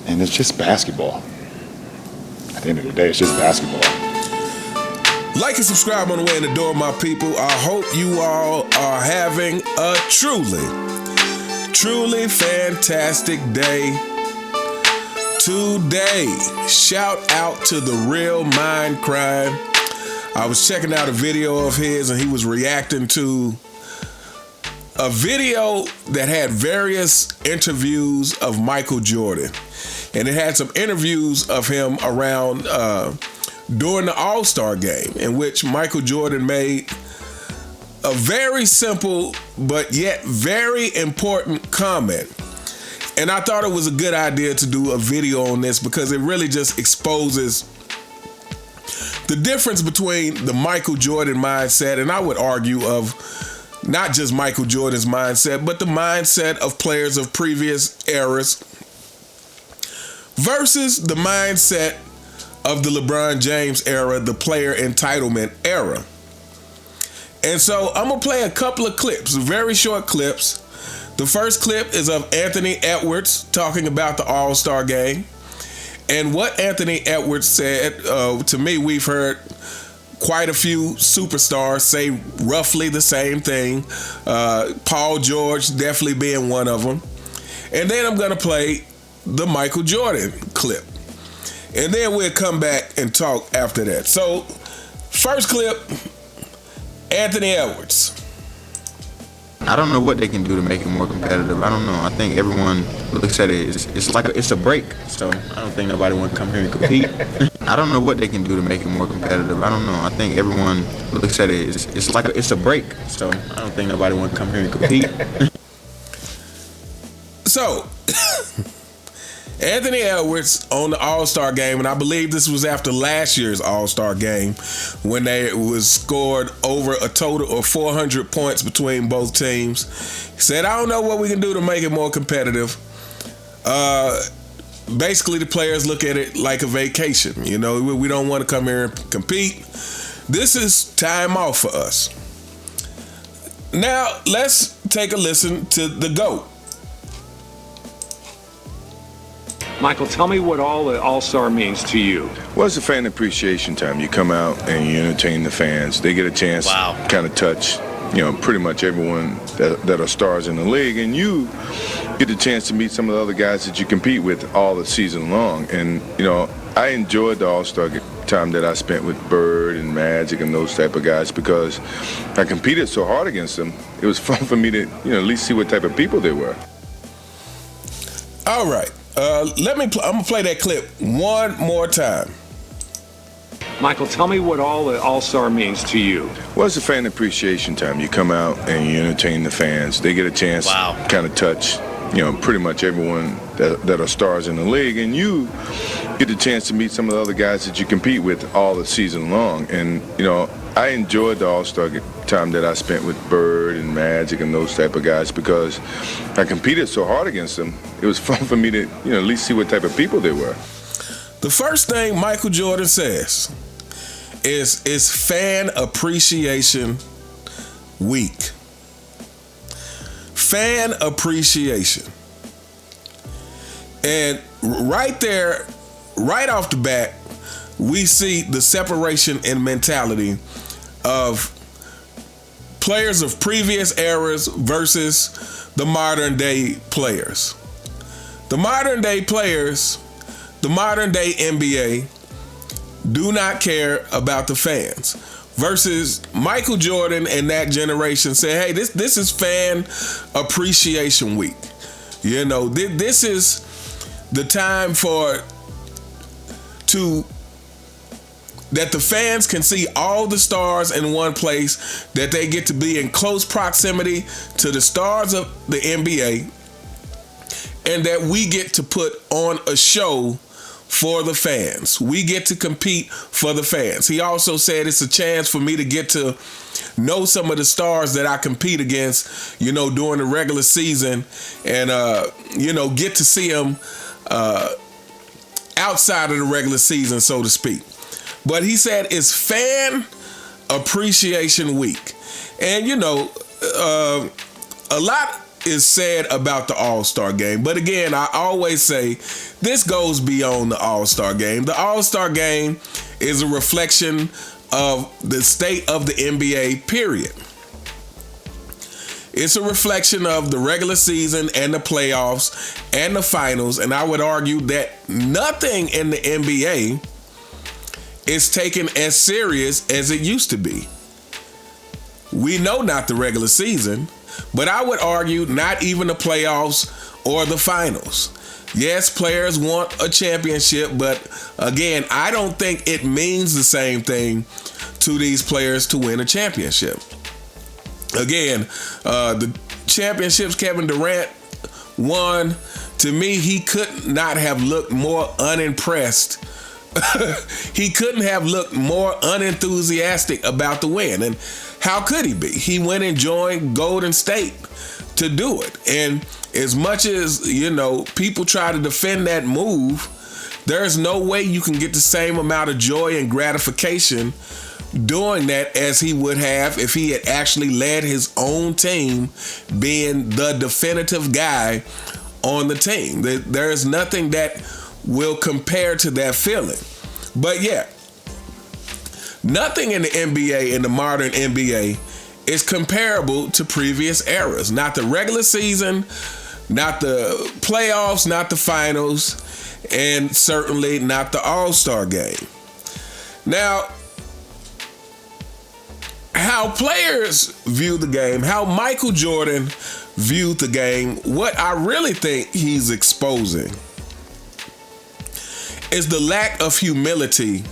And it's just basketball. At the end of the day, it's just basketball. Like and subscribe on the way in the door, my people. I hope you all are having a truly fantastic day today. Shout out to the Real Mind Crime. I was checking out a video of his and he was reacting to a video that had various interviews of Michael Jordan. And it had some interviews of him around during the All-Star game, in which Michael Jordan made a very simple but yet very important comment. And I thought it was a good idea to do a video on this because it really just exposes the difference between the Michael Jordan mindset, and I would argue of not just Michael Jordan's mindset, but the mindset of players of previous eras versus the mindset of the LeBron James era, the player entitlement era. And so I'm going to play a couple of clips, very short clips. The first clip is of Anthony Edwards talking about the All-Star game. And what Anthony Edwards said, to me, we've heard quite a few superstars say roughly the same thing. Paul George definitely being one of them. And then I'm going to play the Michael Jordan clip. And then we'll come back and talk after that. So, first clip, Anthony Edwards. I don't know what they can do to make it more competitive. I don't know. I think everyone looks at it, it's like it's a break. So I don't think nobody wants to come here and compete. I don't know what they can do to make it more competitive. I don't know. I think everyone looks at it, it's like it's a break. So I don't think nobody wants to come here and compete. So, Anthony Edwards on the All-Star game, and I believe this was after last year's All-Star game when they was scored over a total of 400 points between both teams. He said, I don't know what we can do to make it more competitive. Basically, the players look at it like a vacation. You know, we don't want to come here and compete. This is time off for us. Now, let's take a listen to the GOAT. Michael, tell me what all the All-Star means to you. Well, it's a fan appreciation time. You come out and you entertain the fans. They get a chance to kind of touch, pretty much everyone that are stars in the league. And you get the chance to meet some of the other guys that you compete with all the season long. And, I enjoyed the All-Star time that I spent with Bird and Magic and those type of guys because I competed so hard against them. It was fun for me to, at least see what type of people they were. All right. I'm going to play that clip one more time. Michael, tell me what all the All-Star means to you. Well, it's a fan appreciation time. You come out and you entertain the fans. They get a chance to kind of touch, pretty much everyone that are stars in the league. And you get the chance to meet some of the other guys that you compete with all the season long. And, I enjoyed the All-Star time that I spent with Bird and Magic and those type of guys because I competed so hard against them. It was fun for me to, at least see what type of people they were. The first thing Michael Jordan says is Fan Appreciation Week. Fan appreciation. And right there, right off the bat, we see the separation in mentality of players of previous eras versus the modern day players. The modern day players, the modern day NBA, do not care about the fans. Versus Michael Jordan and that generation say, hey, this is Fan Appreciation Week. This is the time that the fans can see all the stars in one place, that they get to be in close proximity to the stars of the NBA, and that we get to put on a show for the fans. We get to compete for the fans. He also said it's a chance for me to get to know some of the stars that I compete against, during the regular season, and, get to see them outside of the regular season, so to speak. But he said it's Fan Appreciation Week. And, a lot is said about the All-Star game. But again, I always say this goes beyond the All-Star game. The All-Star game is a reflection of the state of the NBA, period. It's a reflection of the regular season and the playoffs and the finals. And I would argue that nothing in the NBA is taken as serious as it used to be. We know not the regular season, but I would argue not even the playoffs or the finals. Yes, players want a championship, but again, I don't think it means the same thing to these players to win a championship. Again, the championships Kevin Durant won, to me, he could not have looked more unimpressed. He couldn't have looked more unenthusiastic about the win. And how could he be? He went and joined Golden State to do it. And as much as, people try to defend that move, there's no way you can get the same amount of joy and gratification doing that as he would have if he had actually led his own team, being the definitive guy on the team. There's nothing that will compare to that feeling. But yeah, nothing in the NBA, in the modern NBA, is comparable to previous eras. Not the regular season, not the playoffs, not the finals, and certainly not the All-Star game. Now, how players view the game, how Michael Jordan viewed the game, what I really think he's exposing is the lack of humility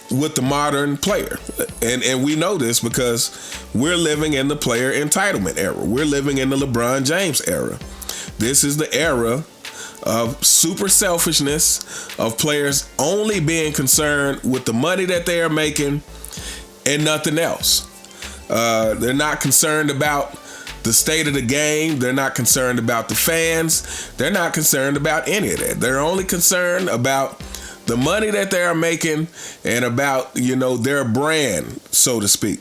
with the modern player. And we know this because we're living in the player entitlement era. We're living in the LeBron James era. This is the era of super selfishness, of players only being concerned with the money that they are making and nothing else. They're not concerned about the state of the game. They're not concerned about the fans. They're not concerned about any of that. They're only concerned about the money that they are making and about, their brand, so to speak.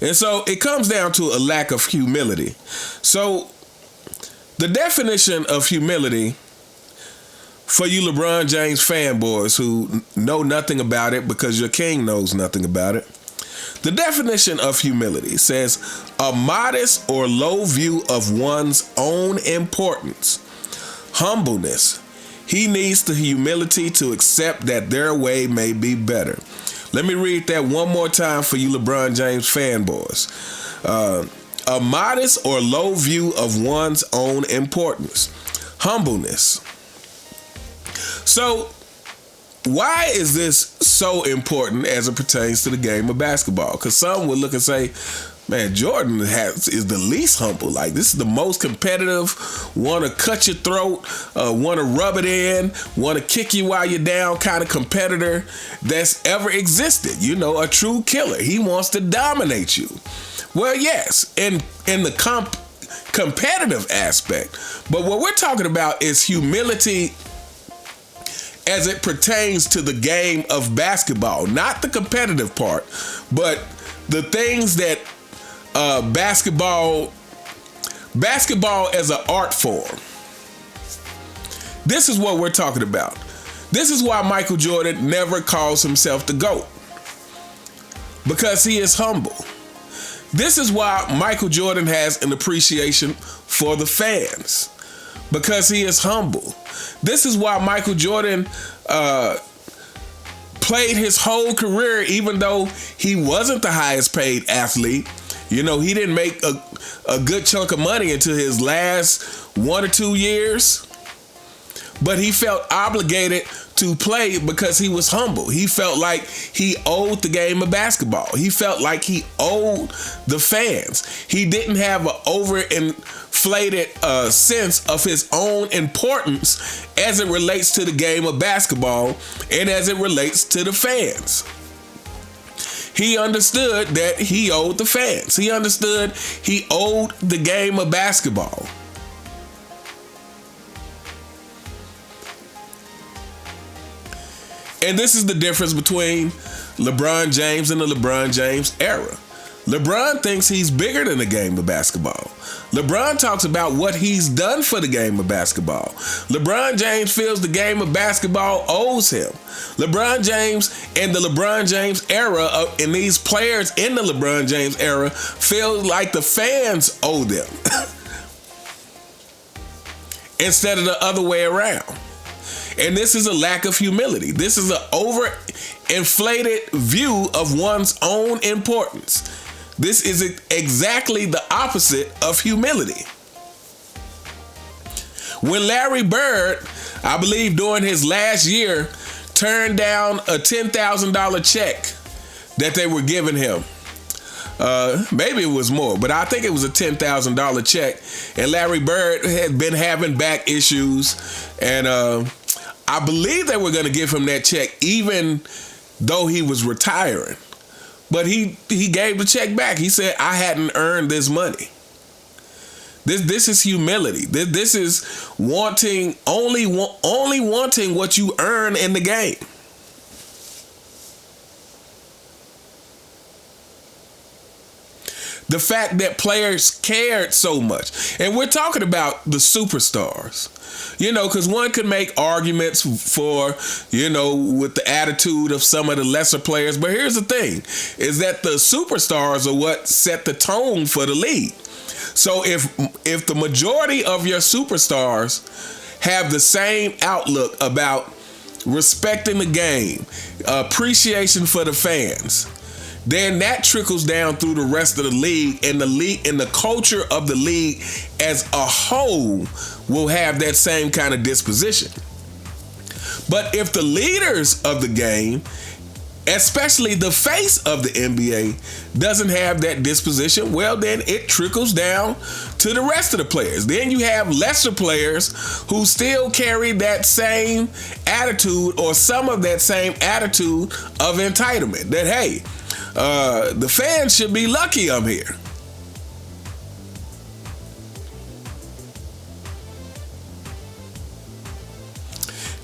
And so it comes down to a lack of humility. So the definition of humility for you LeBron James fanboys who know nothing about it because your king knows nothing about it, the definition of humility says a modest or low view of one's own importance, humbleness. He needs the humility to accept that their way may be better. Let me read that one more time for you LeBron James fanboys. A modest or low view of one's own importance, humbleness. So, why is this so important as it pertains to the game of basketball? Because some would look and say, man, Jordan is the least humble. Like, this is the most competitive, want to cut your throat, want to rub it in, want to kick you while you're down kind of competitor that's ever existed. A true killer. He wants to dominate you. Well, yes, in the competitive aspect. But what we're talking about is humility as it pertains to the game of basketball. Not the competitive part, but the things that basketball as an art form. This is what we're talking about. This is why Michael Jordan never calls himself the GOAT, because he is humble. This is why Michael Jordan has an appreciation for the fans, because he is humble. This is why Michael Jordan played his whole career, even though he wasn't the highest paid athlete. He didn't make a good chunk of money until his last 1 or 2 years. But he felt obligated to play because he was humble. He felt like he owed the game of basketball. He felt like he owed the fans. He didn't have an overinflated sense of his own importance as it relates to the game of basketball and as it relates to the fans. He understood that he owed the fans. He understood he owed the game of basketball. And this is the difference between LeBron James and the LeBron James era. LeBron thinks he's bigger than the game of basketball. LeBron talks about what he's done for the game of basketball. LeBron James feels the game of basketball owes him. LeBron James and the LeBron James era, and these players in the LeBron James era feel like the fans owe them instead of the other way around. And this is a lack of humility. This is an overinflated view of one's own importance. This is exactly the opposite of humility. When Larry Bird, I believe during his last year, turned down a $10,000 check that they were giving him. Maybe it was more, but I think it was a $10,000 check. And Larry Bird had been having back issues. And I believe they were going to give him that check even though he was retiring. But he gave the check back. He said, I hadn't earned this money. This is humility. This is only wanting what you earn in the game. The fact that players cared so much. And we're talking about the superstars. Because one could make arguments for, with the attitude of some of the lesser players. But here's the thing, is that the superstars are what set the tone for the league. So if the majority of your superstars have the same outlook about respecting the game, appreciation for the fans, then that trickles down through the rest of the league, and the culture of the league as a whole will have that same kind of disposition. But if the leaders of the game, especially the face of the NBA, doesn't have that disposition, well, then it trickles down to the rest of the players. Then you have lesser players who still carry that same attitude, or some of that same attitude of entitlement, that, hey, the fans should be lucky I'm here.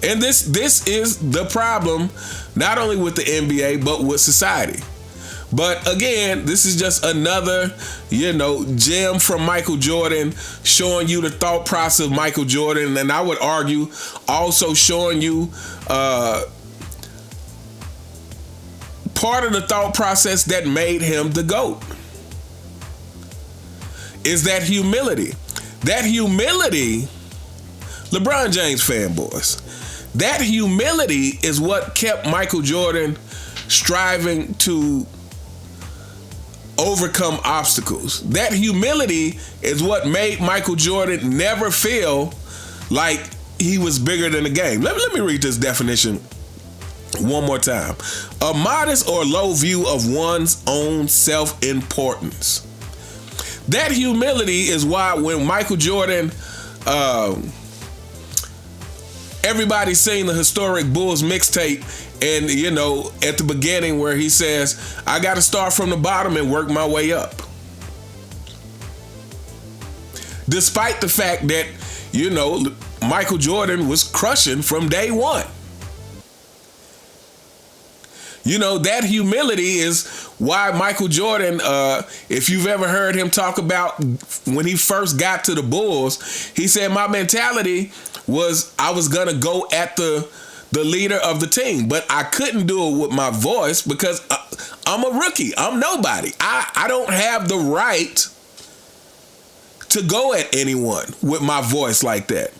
And this is the problem, not only with the NBA, but with society. But again, this is just another, gem from Michael Jordan, showing you the thought process of Michael Jordan. And I would argue also showing you part of the thought process that made him the GOAT. Is that humility. That humility, LeBron James fanboys, that humility is what kept Michael Jordan striving to overcome obstacles. That humility is what made Michael Jordan never feel like he was bigger than the game. Let me read this definition one more time. A modest or low view of one's own self-importance. That humility is why when Michael Jordan, everybody's seen the historic Bulls mixtape, and at the beginning where he says, I got to start from the bottom and work my way up. Despite the fact that, Michael Jordan was crushing from day one. That humility is why Michael Jordan, if you've ever heard him talk about when he first got to the Bulls, he said, my mentality was I was going to go at the leader of the team, but I couldn't do it with my voice because I'm a rookie. I'm nobody. I don't have the right to go at anyone with my voice like that.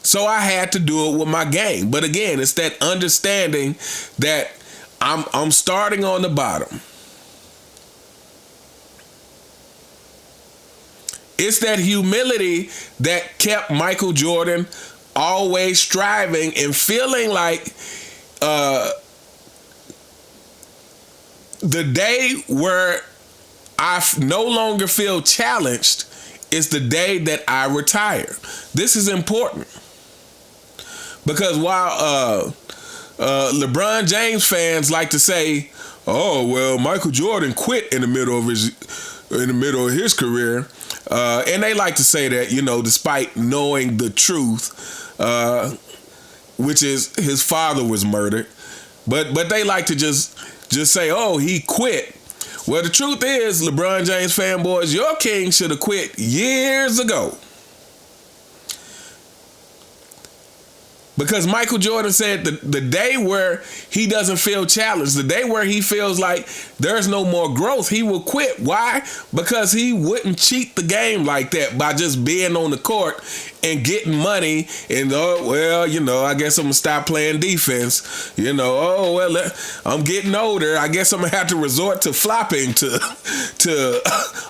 So I had to do it with my game. But again, it's that understanding that I'm starting on the bottom. It's that humility that kept Michael Jordan always striving and feeling like the day where I no longer feel challenged is the day that I retire. This is important because while LeBron James fans like to say, "Oh, well, Michael Jordan quit in the middle of his career," and they like to say that, despite knowing the truth, which is his father was murdered, but they like to just say, "Oh, he quit." Well, the truth is, LeBron James fanboys, your king should have quit years ago. Because Michael Jordan said the day where he doesn't feel challenged, the day where he feels like there's no more growth, he will quit. Why? Because he wouldn't cheat the game like that by just being on the court and getting money and, I guess I'm going to stop playing defense. I'm getting older. I guess I'm going to have to resort to flopping to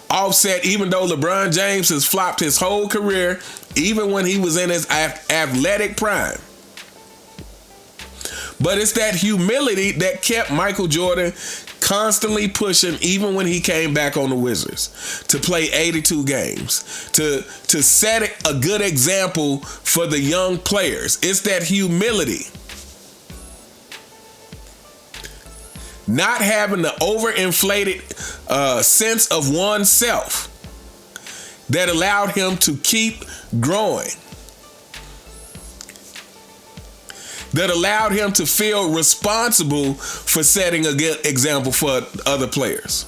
offset, even though LeBron James has flopped his whole career, even when he was in his athletic prime. But it's that humility that kept Michael Jordan constantly pushing, even when he came back on the Wizards, to play 82 games, to set a good example for the young players. It's that humility. Not having the overinflated sense of oneself that allowed him to keep growing. That allowed him to feel responsible for setting a good example for other players.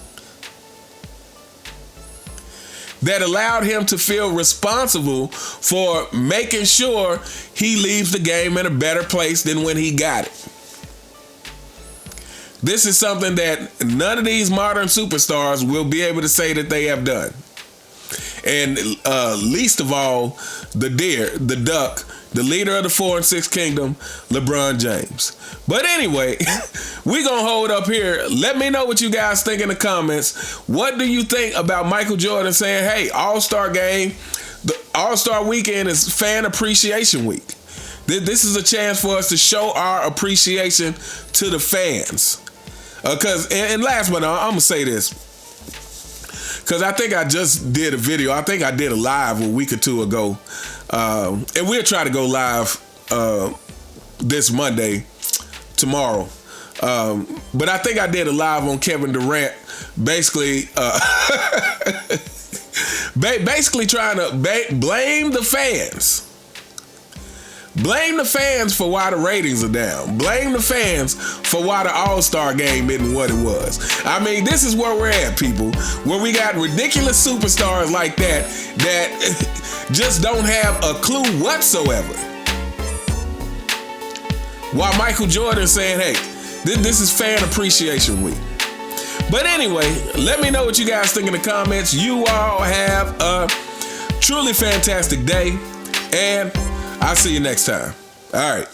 That allowed him to feel responsible for making sure he leaves the game in a better place than when he got it. This is something that none of these modern superstars will be able to say that they have done. And least of all, the duck, the leader of the 4 and 6 kingdom, LeBron James. But anyway, we're going to hold up here. Let me know what you guys think in the comments. What do you think about Michael Jordan saying, hey, All-Star game, the All-Star weekend is fan appreciation week. This is a chance for us to show our appreciation to the fans. And last but not, I'm going to say this. Because I think I just did a video. I think I did a live a week or two ago. And we'll try to go live this Monday, tomorrow. But I think I did a live on Kevin Durant, basically trying to blame the fans. Blame the fans for why the ratings are down. Blame the fans for why the All-Star game isn't what it was. I mean, this is where we're at, people. Where we got ridiculous superstars like that just don't have a clue whatsoever. While Michael Jordan saying, hey, this is fan appreciation week. But anyway, let me know what you guys think in the comments. You all have a truly fantastic day, and I'll see you next time. All right.